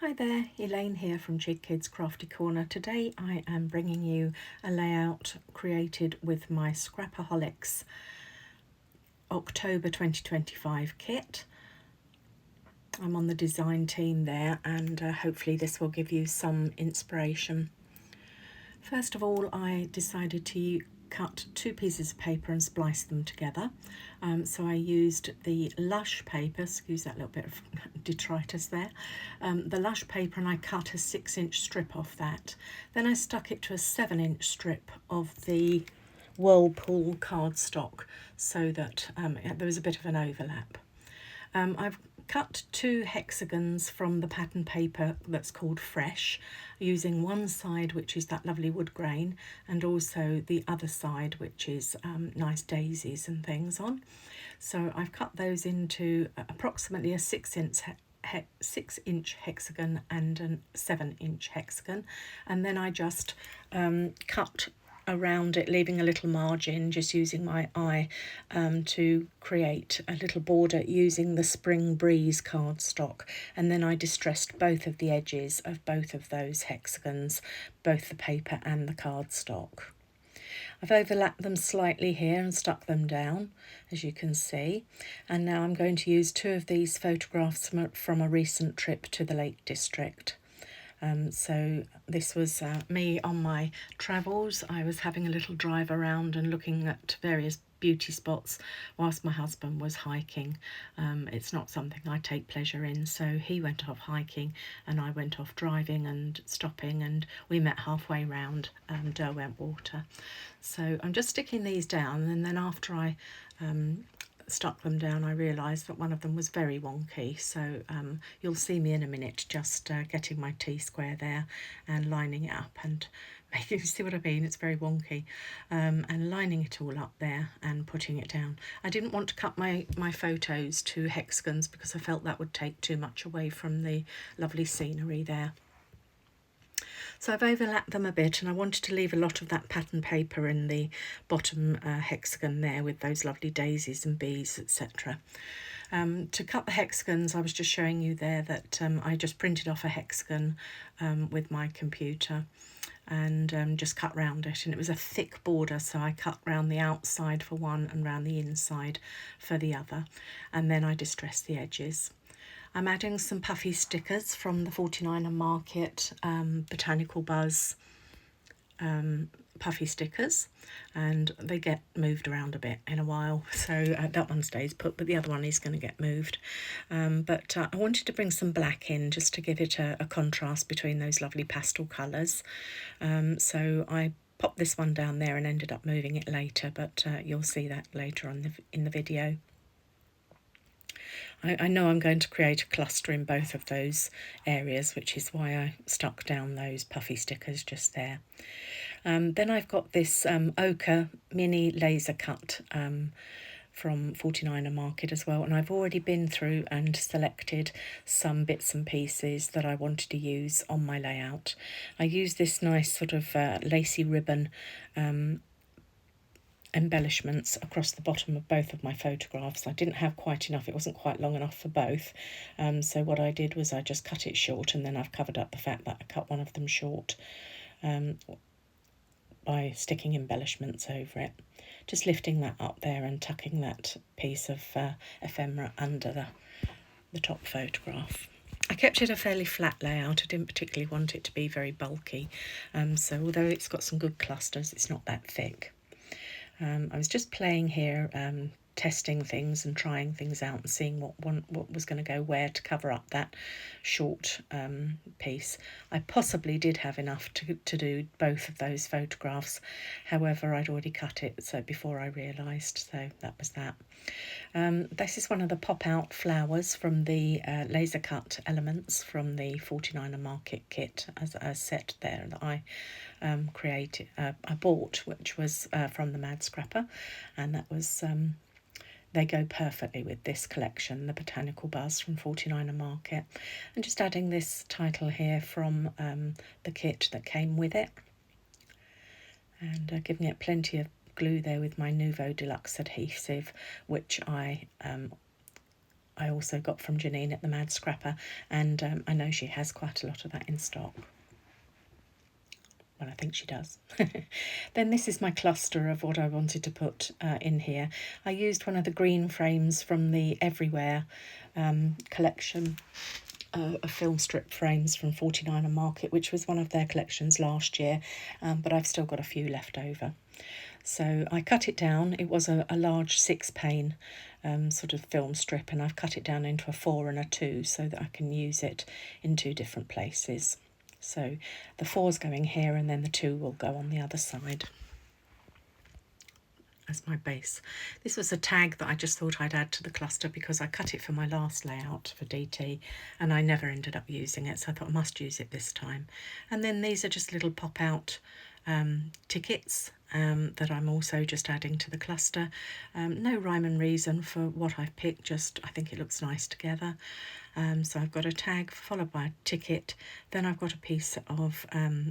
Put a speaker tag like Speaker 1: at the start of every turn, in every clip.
Speaker 1: Hi there, Elaine here from Jig Kids Crafty Corner. Today I am bringing you a layout created with my Scrapaholix October 2025 kit. I'm on the design team there, and hopefully this will give you some inspiration. First of all, I decided to cut two pieces of paper and splice them together. So I used the Lush paper, excuse that little bit of detritus there, the Lush paper, and I cut a 6-inch strip off that. Then I stuck it to a 7-inch strip of the Whirlpool cardstock so that there was a bit of an overlap. I've cut two hexagons from the pattern paper that's called Fresh, using one side which is that lovely wood grain and also the other side which is nice daisies and things on. So I've cut those into approximately a 6-inch hexagon and a 7-inch hexagon, and then I just cut around it, leaving a little margin, just using my eye to create a little border using the Spring Breeze cardstock. And then I distressed both of the edges of both of those hexagons, both the paper and the cardstock. I've overlapped them slightly here and stuck them down, as you can see. And now I'm going to use two of these photographs from a recent trip to the Lake District. So this was me on my travels. I was having a little drive around and looking at various beauty spots whilst my husband was hiking. It's not something I take pleasure in, so he went off hiking and I went off driving and stopping, and we met halfway round Derwent Water. So I'm just sticking these down, and then after I stuck them down, I realised that one of them was very wonky, so you'll see me in a minute just getting my T-square there and lining it up and making, see what I mean, it's very wonky, and lining it all up there and putting it down. I didn't want to cut my photos to hexagons because I felt that would take too much away from the lovely scenery there. So I've overlapped them a bit, and I wanted to leave a lot of that pattern paper in the bottom hexagon there with those lovely daisies and bees, etc. To cut the hexagons, I was just showing you there that I just printed off a hexagon with my computer and just cut round it, and it was a thick border, so I cut round the outside for one and round the inside for the other, and then I distressed the edges. I'm adding some puffy stickers from the 49er Market Botanical Buzz puffy stickers, and they get moved around a bit in a while, so that one stays put, but the other one is going to get moved. But I wanted to bring some black in just to give it a contrast between those lovely pastel colours. So I popped this one down there and ended up moving it later, but you'll see that later on in the video. I know I'm going to create a cluster in both of those areas, which is why I stuck down those puffy stickers just there. Then I've got this ochre mini laser cut from 49er Market as well, and I've already been through and selected some bits and pieces that I wanted to use on my layout. I used this nice sort of lacy ribbon embellishments across the bottom of both of my photographs. I didn't have quite enough, it wasn't quite long enough for both, so what I did was I just cut it short, and then I've covered up the fact that I cut one of them short by sticking embellishments over it, just lifting that up there and tucking that piece of ephemera under the top photograph. I kept it a fairly flat layout. I didn't particularly want it to be very bulky, so although it's got some good clusters, it's not that thick. I was just playing here, testing things and trying things out and seeing what was going to go where to cover up that short piece. I possibly did have enough to do both of those photographs. However, I'd already cut it so before I realised, so that was that. This is one of the pop-out flowers from the laser cut elements from the 49er Market kit as a set there that I created. I bought, which was from the Mad Scrapper, and that was they go perfectly with this collection, the Botanical Buzz from 49er Market. And just adding this title here from the kit that came with it, and giving it plenty of glue there with my Nouveau Deluxe adhesive, which I I also got from Janine at the Mad Scrapper, and I know she has quite a lot of that in stock. Well, I think she does. Then this is my cluster of what I wanted to put in here. I used one of the green frames from the Everywhere collection of film strip frames from 49 Market, which was one of their collections last year, but I've still got a few left over. So I cut it down. It was a large 6-pane sort of film strip, and I've cut it down into a 4 and a 2 so that I can use it in 2 different places. So the 4's going here, and then the 2 will go on the other side as my base. This was a tag that I just thought I'd add to the cluster because I cut it for my last layout for DT and I never ended up using it, so I thought I must use it this time. And then these are just little pop-out tickets that I'm also just adding to the cluster. No rhyme and reason for what I've picked, just I think it looks nice together. So I've got a tag followed by a ticket, then I've got a piece of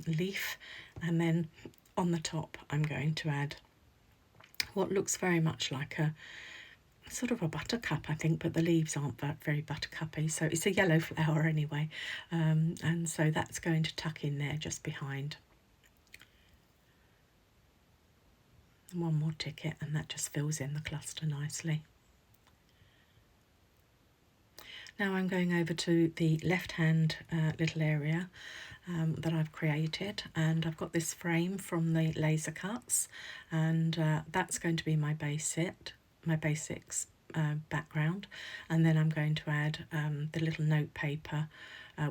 Speaker 1: leaf, and then on the top I'm going to add what looks very much like a sort of a buttercup, I think, but the leaves aren't very buttercuppy, so it's a yellow flower anyway, and so that's going to tuck in there just behind. And one more ticket, and that just fills in the cluster nicely. Now I'm going over to the left hand little area that I've created, and I've got this frame from the laser cuts, and that's going to be my basics background, and then I'm going to add the little note paper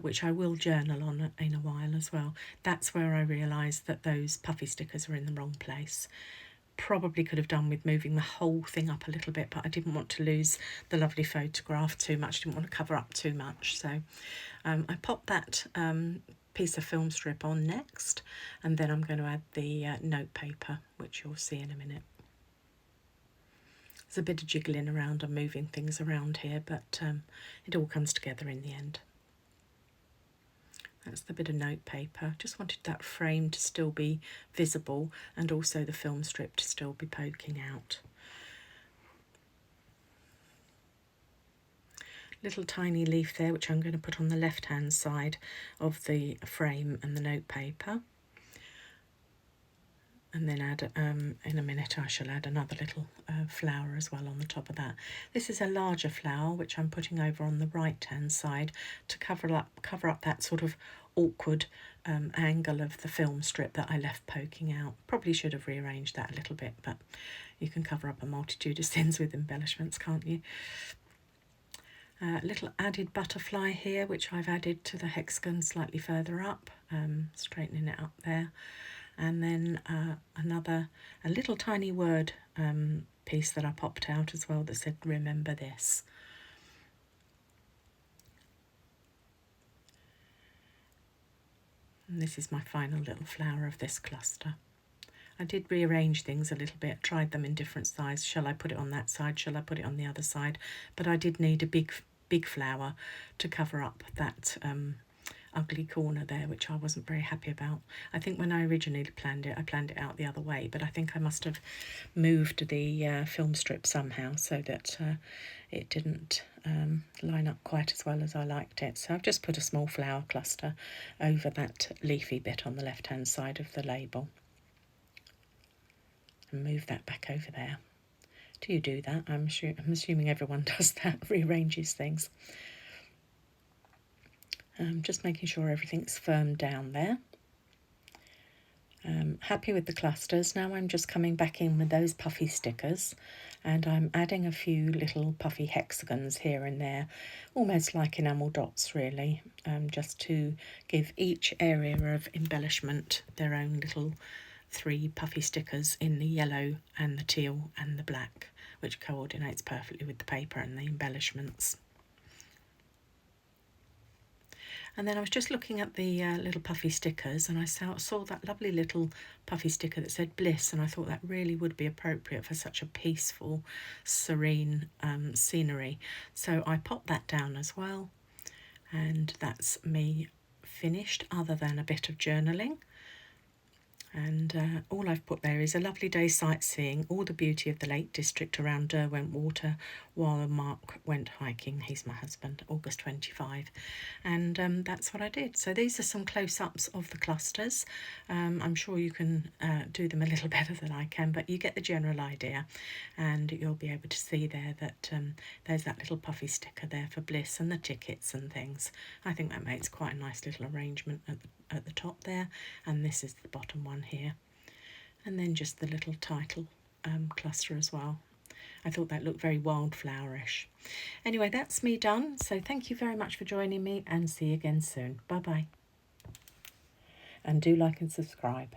Speaker 1: which I will journal on in a while as well. That's where I realised that those puffy stickers are in the wrong place. Probably could have done with moving the whole thing up a little bit, but I didn't want to lose the lovely photograph too much, didn't want to cover up too much, so I popped that piece of film strip on next, and then I'm going to add the note paper, which you'll see in a minute. There's a bit of jiggling around and moving things around here, but it all comes together in the end. That's the bit of note paper. Just wanted that frame to still be visible and also the film strip to still be poking out. Little tiny leaf there, which I'm going to put on the left hand side of the frame and the note paper. And then add, in a minute I shall add another little flower as well on the top of that. This is a larger flower which I'm putting over on the right hand side to cover up that sort of awkward angle of the film strip that I left poking out. Probably should have rearranged that a little bit, but you can cover up a multitude of sins with embellishments, can't you? Little added butterfly here, which I've added to the hexagon slightly further up, straightening it up there. And then a little tiny word piece that I popped out as well that said remember this. And this is my final little flower of this cluster. I did rearrange things a little bit, tried them in different sizes. Shall I put it on that side? Shall I put it on the other side? But I did need a big flower to cover up that ugly corner there, which I wasn't very happy about. I think when I originally planned it, I planned it out the other way, but I think I must have moved the film strip somehow so that it didn't line up quite as well as I liked it. So I've just put a small flower cluster over that leafy bit on the left hand side of the label and move that back over there. Do you do that? I'm assuming everyone does that, rearranges things. Just making sure everything's firmed down there. Happy with the clusters. Now I'm just coming back in with those puffy stickers, and I'm adding a few little puffy hexagons here and there, almost like enamel dots really, just to give each area of embellishment their own little 3 puffy stickers in the yellow and the teal and the black, which coordinates perfectly with the paper and the embellishments. And then I was just looking at the little puffy stickers, and I saw that lovely little puffy sticker that said bliss, and I thought that really would be appropriate for such a peaceful, serene scenery. So I popped that down as well, and that's me finished, other than a bit of journaling. And all I've put there is a lovely day sightseeing, all the beauty of the Lake District around Derwent Water while Mark went hiking. He's my husband, August 25. And that's what I did. So these are some close-ups of the clusters. I'm sure you can do them a little better than I can, but you get the general idea. And you'll be able to see there that there's that little puffy sticker there for Bliss and the tickets and things. I think that makes quite a nice little arrangement at the top there, and this is the bottom one here, and then just the little title cluster as well. I thought that looked very wildflowerish. Anyway, that's me done, so thank you very much for joining me, and see you again soon. Bye bye, and do like and subscribe.